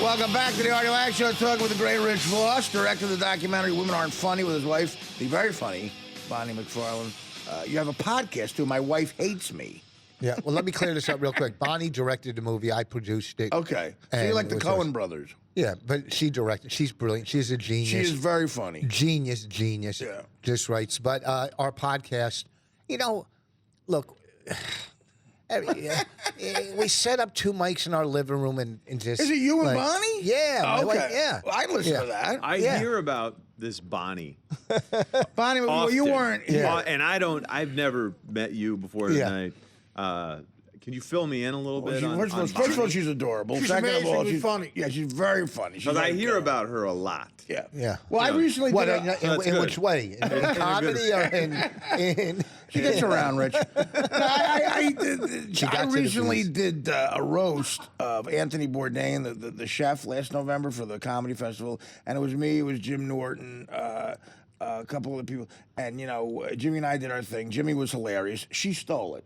Welcome back to the Artie Lange Show, talking with the great Rich Voss, director of the documentary Women Aren't Funny with his wife, the very funny Bonnie McFarlane. You have a podcast, too, My Wife Hates Me. Yeah, well, let me clear this up real quick. Bonnie directed the movie. I produced it. Okay. So you like the Coen brothers. Yeah, but she directed. She's brilliant. She's a genius. She is very funny. Genius. Yeah. Just writes. But our podcast, look, we set up two mics in our living room and just. Is it you and Bonnie? Yeah. Okay. Yeah. Well, I listen to that. I hear about this Bonnie. Bonnie, well, you weren't here. Yeah. And I've never met you before tonight. Can you fill me in a little bit? First of all, she's adorable. She's Second of all, amazingly funny. Yeah, she's very funny. Because I hear about her a lot. Yeah. Yeah. Well, I recently What, did. in which way? In comedy or in She gets around, Rich. I recently did a roast of Anthony Bourdain, the chef, last November for the comedy festival, and it was me, it was Jim Norton, a couple of the people, and Jimmy and I did our thing. Jimmy was hilarious. She stole it.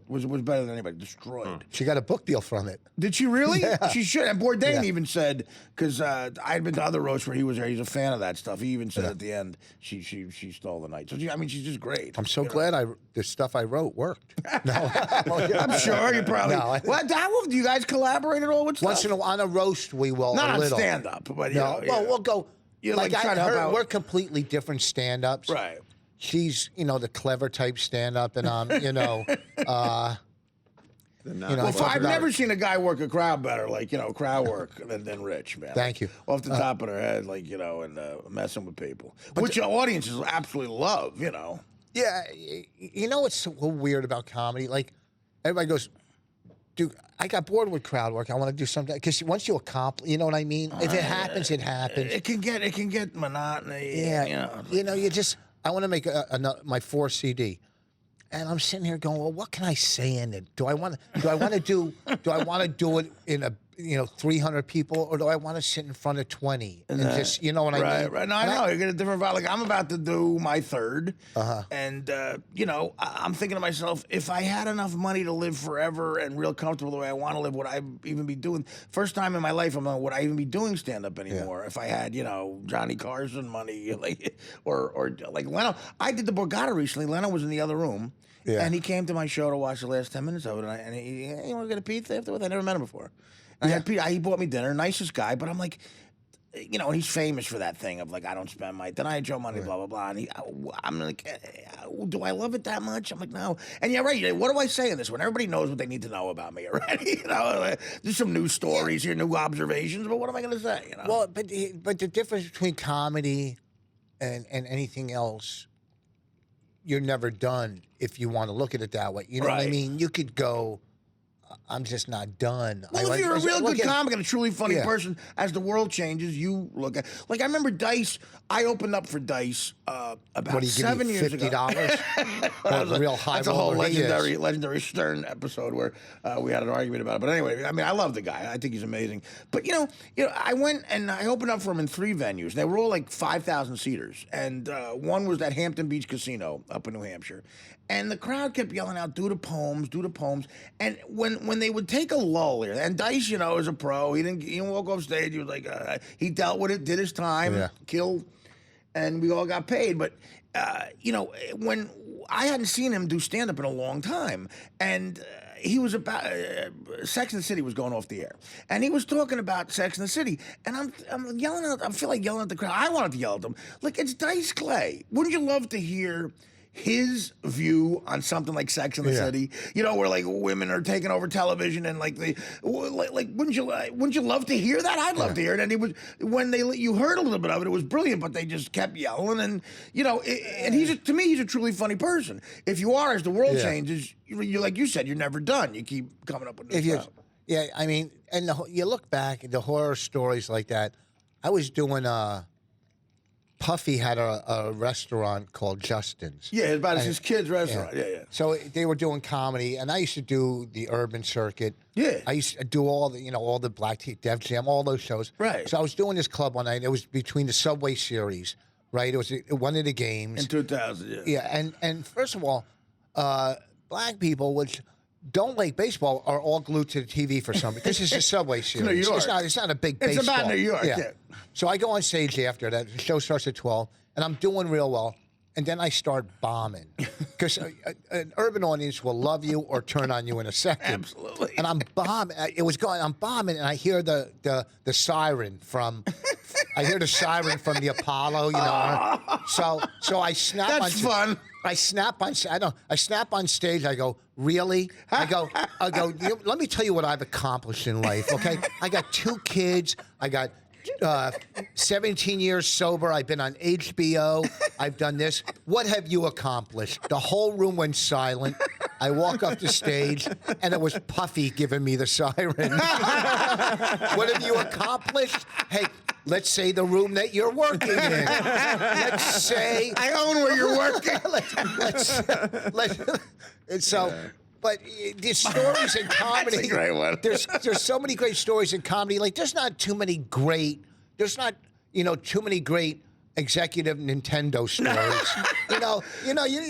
Was better than anybody. Destroyed. She got a book deal from it. Did she really? Yeah. She should. And Bourdain even said, because I had been to other roasts where he was there. He's a fan of that stuff. He even said at the end, she stole the night. So she's just great. I'm so glad the stuff I wrote worked. No, I'm sure you probably. No, What? Do you guys collaborate at all with stuff? Once in a while on a roast we will. Not a on little. stand up, but no. Well, we'll go. You like try to help out. We're completely different stand-ups. Right. She's, the clever type stand-up, and I've never seen a guy work a crowd better, crowd work than Rich, man. Thank you. Off the top of their head, and messing with people, which audiences absolutely love, Yeah, what's so weird about comedy? Like, everybody goes, dude, I got bored with crowd work. I want to do something because once you accomplish, you know what I mean. If it happens, it happens. It can get monotony. Yeah, I want to make my 4 CD, and I'm sitting here going, well, what can I say in it? Do I want to do it in a 300 people, or do I want to sit in front of 20 and just I mean? Right. No, I know you get a different vibe. Like I'm about to do my third, and I'm thinking to myself, if I had enough money to live forever and real comfortable the way I want to live, would I even be doing? First time in my life, I'm like, would I even be doing stand up anymore? Yeah. If I had Johnny Carson money, or like Leno. I did the Borgata recently. Leno was in the other room. Yeah. And he came to my show to watch the last 10 minutes of it, and he you want to get a pizza afterwards? I never met him before. And I had pizza. He bought me dinner, nicest guy, but I'm like, and he's famous for that thing of like, I don't spend my, then I had Joe money, blah, blah, blah. And I'm like, do I love it that much? I'm like, no. And yeah, right. What do I say in this one? Everybody knows what they need to know about me already. There's some new stories here, new observations, but what am I going to say? Well, but the difference between comedy and anything else, you're never done if you want to look at it that way. You know what I mean? You could go, I'm just not done. Well, if you're a real good comic and a truly funny person, as the world changes, you look at. Like I remember Dice. I opened up for Dice about 7 years ago. $50? Real high. That's a whole legendary Stern episode where we had an argument about it. But anyway, I mean, I love the guy. I think he's amazing. But I went and I opened up for him in 3 venues. They were all like 5,000 seaters, and one was at Hampton Beach Casino up in New Hampshire. And the crowd kept yelling out, do the poems. And when they would take a lull here, and Dice, is a pro. He didn't walk off stage. He was like, he dealt with it, did his time, killed, and we all got paid. But, when I hadn't seen him do stand-up in a long time, and he was about Sex and the City was going off the air, and he was talking about Sex and the City, and I'm yelling out. I feel like yelling at the crowd. I wanted to yell at them. Like, it's Dice Clay. Wouldn't you love to hear his view on something like Sex and the City, where like women are taking over television and like wouldn't you love to hear that? I'd love to hear it. And it was you heard a little bit of it. It was brilliant, but they just kept yelling. And and to me, he's a truly funny person. If you are, as the world changes, you like you said, you're never done. You keep coming up with new stuff. Yeah, I mean, and you look back at the horror stories like that. I was doing Puffy had a restaurant called Justin's. Yeah, about his kid's restaurant. Yeah. So they were doing comedy, and I used to do the urban circuit. Yeah. I used to do all the Black Tea, Def Jam, all those shows. Right. So I was doing this club one night. It was between the Subway Series, right? It was one of the games. In 2000, Yeah, and first of all, black people, which Don't Lake Baseball are all glued to the TV for some because it's a Subway series. New York. It's not a big baseball. It's about New York. Yeah. So I go on stage after that. The show starts at 12, and I'm doing real well. And then I start bombing because an urban audience will love you or turn on you in a second. Absolutely. And I'm bombing. I'm bombing, and I hear the siren from. I hear the siren from the Apollo. You know. So I snap. That's fun. I snap on. I snap on stage. I go, really? I go. Let me tell you what I've accomplished in life. Okay. I got 2 kids. I got 17 years sober. I've been on HBO. I've done this. What have you accomplished? The whole room went silent. I walk up the stage, and it was Puffy giving me the siren. What have you accomplished? Hey, let's say the room that you're working in. Let's say I own where you're working. But the stories in comedy. That's a great one. There's so many great stories in comedy. Like there's not too many great executive Nintendo stories.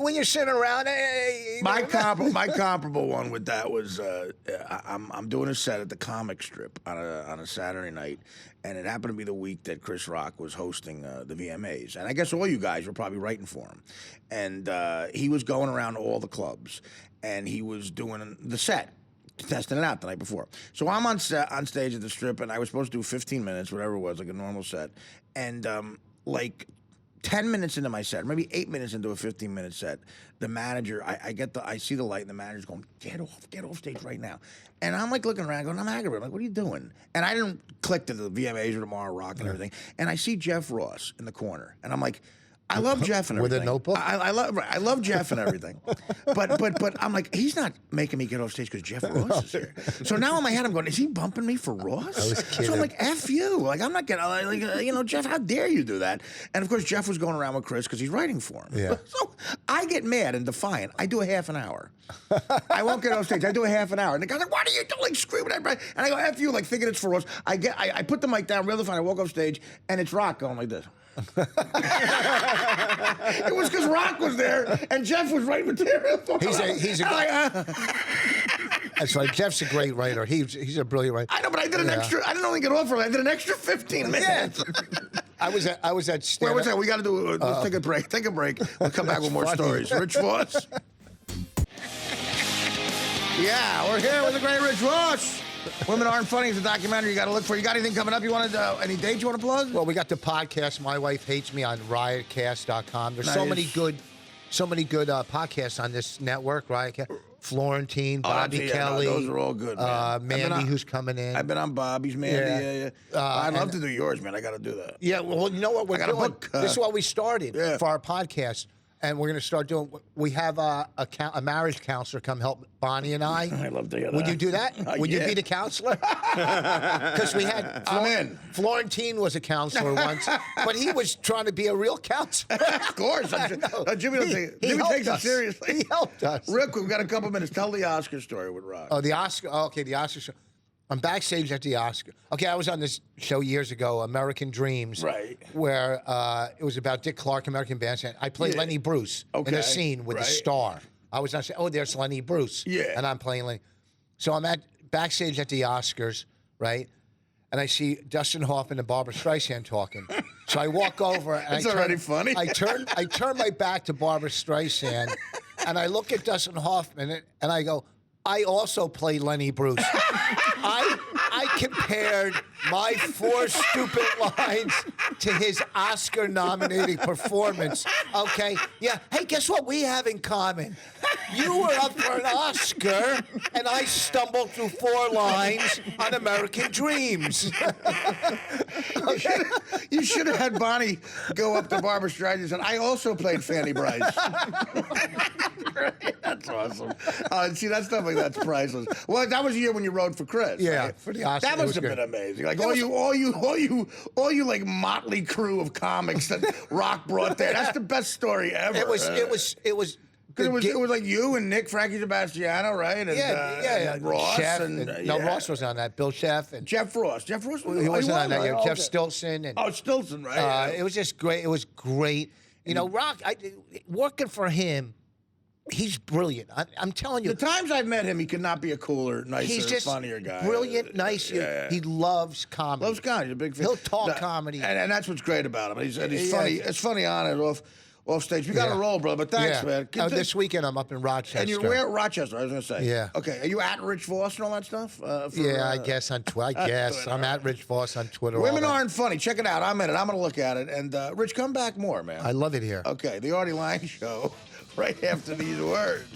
When you're sitting around. My comparable one with that was I'm doing a set at the comic strip on a Saturday night, and it happened to be the week that Chris Rock was hosting the VMAs, and I guess all you guys were probably writing for him, and he was going around to all the clubs, and he was doing the set. Testing it out the night before. So I'm on stage at the strip, and I was supposed to do 15 minutes, whatever it was, like a normal set. And like 10 minutes into my set, maybe 8 minutes into a 15-minute set, the manager, I see the light, and the manager's going, get off stage right now. And I'm like looking around, going, I'm aggravated. I'm like, what are you doing? And I didn't click to the VMAs or Tomorrow Rock and everything. And I see Jeff Ross in the corner, and I'm like, I love Jeff and everything. With a notebook? I love Jeff and everything. But I'm like, he's not making me get off stage because Jeff Ross is here. So now in my head I'm going, is he bumping me for Ross? I was kidding. So I'm like, F you. Like, I'm not getting, Jeff, how dare you do that? And of course, Jeff was going around with Chris because he's writing for him. Yeah. So I get mad and defiant. I do a half an hour. I won't get off stage. I do a half an hour. And the guy's like, what are you doing? Like, screaming at me. And I go, F you, like thinking it's for Ross. I put the mic down, real defiant. I walk off stage, and it's Rock going like this. It was because Rock was there and Jeff was writing material for him. He's a That's right. Jeff's a great writer. He's a brilliant writer. I know, but I did an extra. I didn't only get off early. I did an extra 15 minutes. I was at Wait, what's that? We got to do. Let's take a break. Take a break. We'll come back with more stories. Rich Voss. Yeah, we're here with the great Rich Voss. Women Aren't Funny is a documentary you got to look for. You got anything coming up? You want to any dates you want to plug? Well, we got the podcast. My Wife Hates Me on riotcast.com. There's so many good podcasts on this network. Riotcast, Florentine, Bobby Kelly. No, those are all good, man. Mandy, who's coming in. I've been on Bobby's, Mandy. Yeah. I'd love to do yours, man. I got to do that. Yeah, well, you know what we're doing? This is what we started for our podcast. And we're going to start doing. We have a marriage counselor come help Bonnie and I. I'd love to hear that. Would you do that? Would you be the counselor? Because we had. I'm in. Florentine was a counselor once, but he was trying to be a real counselor. Of course, Jimmy takes it seriously. He helped us. Real quick, we've got a couple minutes. Tell the Oscar story with Rock. Oh, the Oscar. Oh, okay, the Oscar show. I'm backstage at the Oscar. Okay, I was on this show years ago, American Dreams, right? Where it was about Dick Clark, American Bandstand. I played Lenny Bruce in a scene with a star. I was not saying, oh, there's Lenny Bruce, and I'm playing Lenny. So I'm backstage at the Oscars, right? And I see Dustin Hoffman and Barbara Streisand talking. So I walk over and it's already funny. I turn my back to Barbara Streisand, and I look at Dustin Hoffman and I go, I also play Lenny Bruce. I compared my 4 stupid lines to his Oscar-nominating performance. Okay, yeah. Hey, guess what we have in common? You were up for an Oscar, and I stumbled through 4 lines on American Dreams. Okay. You should have had Bonnie go up to Barbara Streisand and said, I also played Fanny Bryce. That's awesome. See, that stuff like that's priceless. Well, that was the year when you wrote for Chris. Yeah, right? for the Oscar. That must have been amazing. Like all you like motley crew of comics that Rock brought there. That's the best story ever. It was. Because it was like you and Nick, Frankie Sebastiano, right? And, and Ross. Chef and, Ross was on that. Bill Chef. And Jeff Ross. Jeff Ross was he wasn't on that. Right? Jeff Stilson. And, Stilson, right? It was just great. It was great. You know, Rock, working for him he's brilliant. I'm telling you. The times I've met him, he could not be a cooler, nicer, He's just funnier guy. brilliant, nice. Yeah. He loves comedy. Loves comedy. He's a big fan. He'll talk comedy. And that's what's great about him. He's Yeah. funny. It's funny on and off stage. We got to roll, brother. But thanks, man. This weekend I'm up in Rochester. And you're where? Rochester, I was going to say. Yeah. Okay. Are you at Rich Voss and all that stuff? I guess on Twitter. I guess I'm at Rich Voss on Twitter. Women aren't funny. Check it out. I'm in it. I'm going to look at it. And Rich, come back more, man. I love it here. Okay. The Artie Lange Show right after these words.